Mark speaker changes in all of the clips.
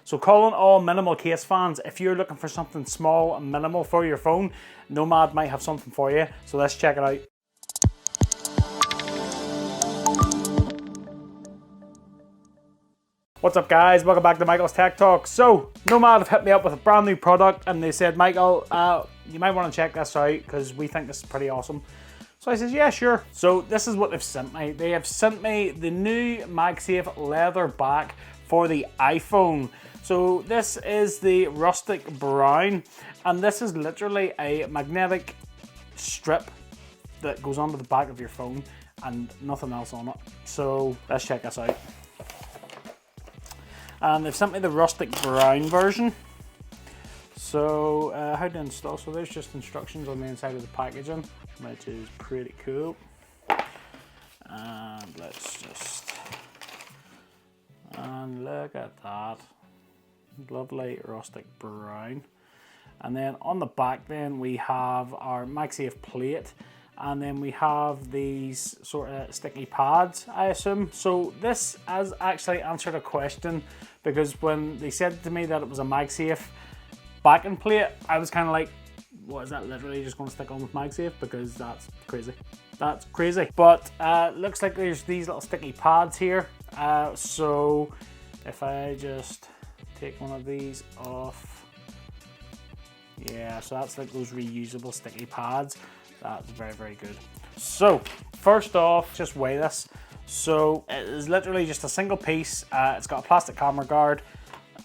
Speaker 1: So calling all minimal case fans, if you're looking for something small and minimal for your phone, Nomad might have something for you. So let's check it out. What's up guys, welcome back to Michael's Tech Talk. So Nomad have hit me up with a brand new product and they said, Michael, you might want to check this out because we think this is pretty awesome. So I said, yeah, sure. So this is what they've sent me. They have sent me the new Magsafe leather back for the iPhone. So this is the rustic brown, and this is literally a magnetic strip that goes onto the back of your phone and nothing else on it. So let's check this out. And they've sent me the rustic brown version. So how to install, so there's just instructions on the inside of the packaging, which is pretty cool. And let's just, and look at that, lovely rustic brown. And then on the back then we have our Magsafe plate, and then we have these sort of sticky pads, I assume. So this has actually answered a question, because when they said to me that it was a Magsafe backing plate, I was kind of like, what, is that literally just going to stick on with Magsafe? Because that's crazy. That's crazy. But looks like there's these little sticky pads here. So if I just take one of these off, yeah, so that's like those reusable sticky pads. That's very, very good. So first off, just weigh this. So it is literally just a single piece. It's got a plastic camera guard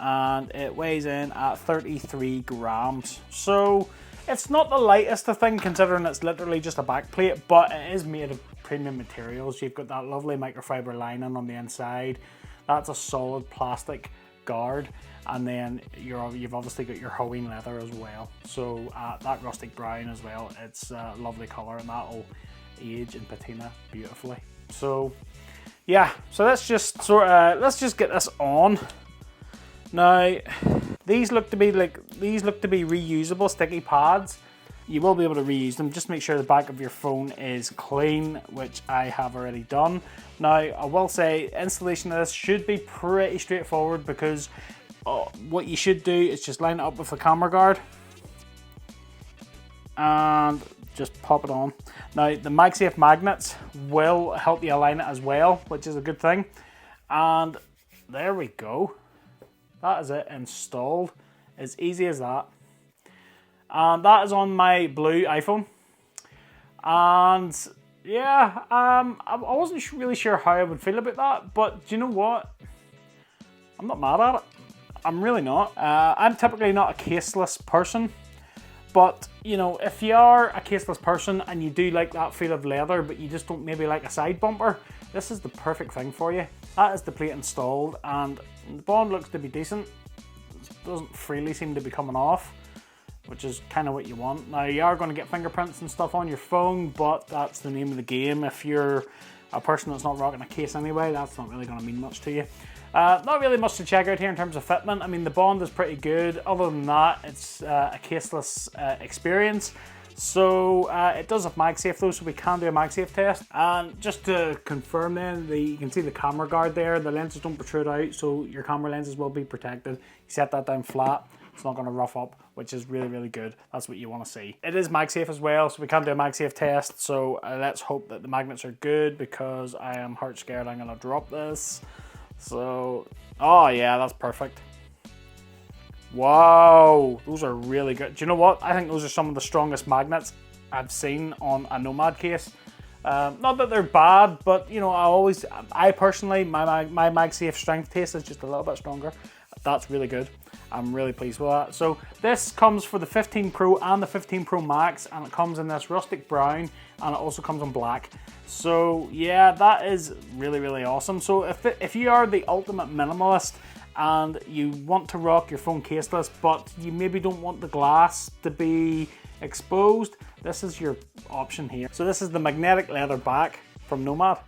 Speaker 1: and it weighs in at 33 grams. So it's not the lightest of thing considering it's literally just a back plate, but it is made of premium materials. You've got that lovely microfiber lining on the inside. That's a solid plastic guard. And then you've obviously got your Hawaiian leather as well. So that rustic brown as well, it's a lovely color and that'll age and patina beautifully. So yeah, so let's just get this on. Now, these look to be reusable sticky pads. You will be able to reuse them. Just make sure the back of your phone is clean, which I have already done. Now, I will say installation of this should be pretty straightforward, because what you should do is just line it up with the camera guard and just pop it on. Now, the Magsafe magnets will help you align it as well, which is a good thing. And there we go. That is it installed. As easy as that. And that is on my blue iPhone. And yeah, I wasn't really sure how I would feel about that, but do you know what? I'm not mad at it. I'm really not. I'm typically not a caseless person, but you know, if you are a caseless person and you do like that feel of leather, but you just don't maybe like a side bumper, this is the perfect thing for you. That is the plate installed, and the bond looks to be decent. It doesn't freely seem to be coming off, which is kind of what you want. Now, you are going to get fingerprints and stuff on your phone, but that's the name of the game. If you're a person that's not rocking a case anyway, that's not really going to mean much to you. Not really much to check out here in terms of fitment. I mean, the bond is pretty good. Other than that, it's a caseless experience. So it does have Magsafe though, so we can do a Magsafe test. And just to confirm then, you can see the camera guard there. The lenses don't protrude out, so your camera lenses will be protected. You set that down flat, it's not going to rough up, which is really, really good. That's what you want to see. It is Magsafe as well, so we can do a Magsafe test. So let's hope that the magnets are good, because I am heart scared I'm going to drop this. So, oh yeah, that's perfect. Wow, those are really good. Do you know what? I think those are some of the strongest magnets I've seen on a Nomad case. Not that they're bad, but you know, I personally, my Magsafe strength taste is just a little bit stronger. That's really good. I'm really pleased with that. So this comes for the 15 Pro and the 15 Pro Max, and it comes in this rustic brown, and it also comes in black. So yeah, that is really, really awesome. So if you are the ultimate minimalist and you want to rock your phone caseless, but you maybe don't want the glass to be exposed, this is your option here. So this is the magnetic leather back from Nomad.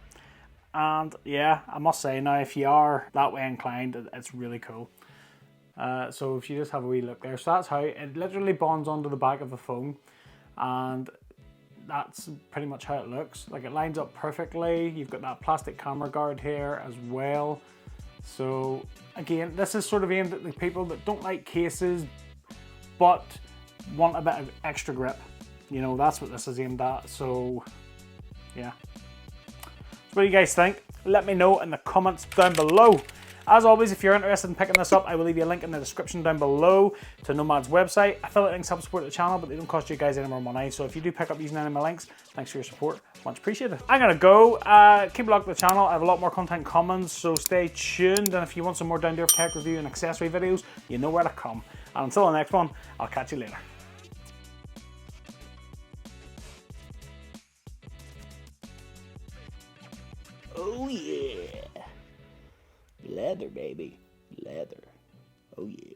Speaker 1: And yeah, I must say now, if you are that way inclined, it's really cool. So if you just have a wee look there, so that's how it literally bonds onto the back of the phone, and that's pretty much how it looks. Like, it lines up perfectly. You've got that plastic camera guard here as well. So again, this is sort of aimed at the people that don't like cases but want a bit of extra grip. You know, that's what this is aimed at. So yeah. So what do you guys think? Let me know in the comments down below. As always, if you're interested in picking this up, I will leave you a link in the description down below to Nomad's website. Affiliate links help support the channel, but they don't cost you guys any more money. So if you do pick up using any of my links, thanks for your support. Much appreciated. I'm going to go. Keep a look at the channel. I have a lot more content coming, so stay tuned. And if you want some more down-to-earth tech review and accessory videos, you know where to come. And until the next one, I'll catch you later. Oh yeah. Leather, baby. Leather. Oh yeah.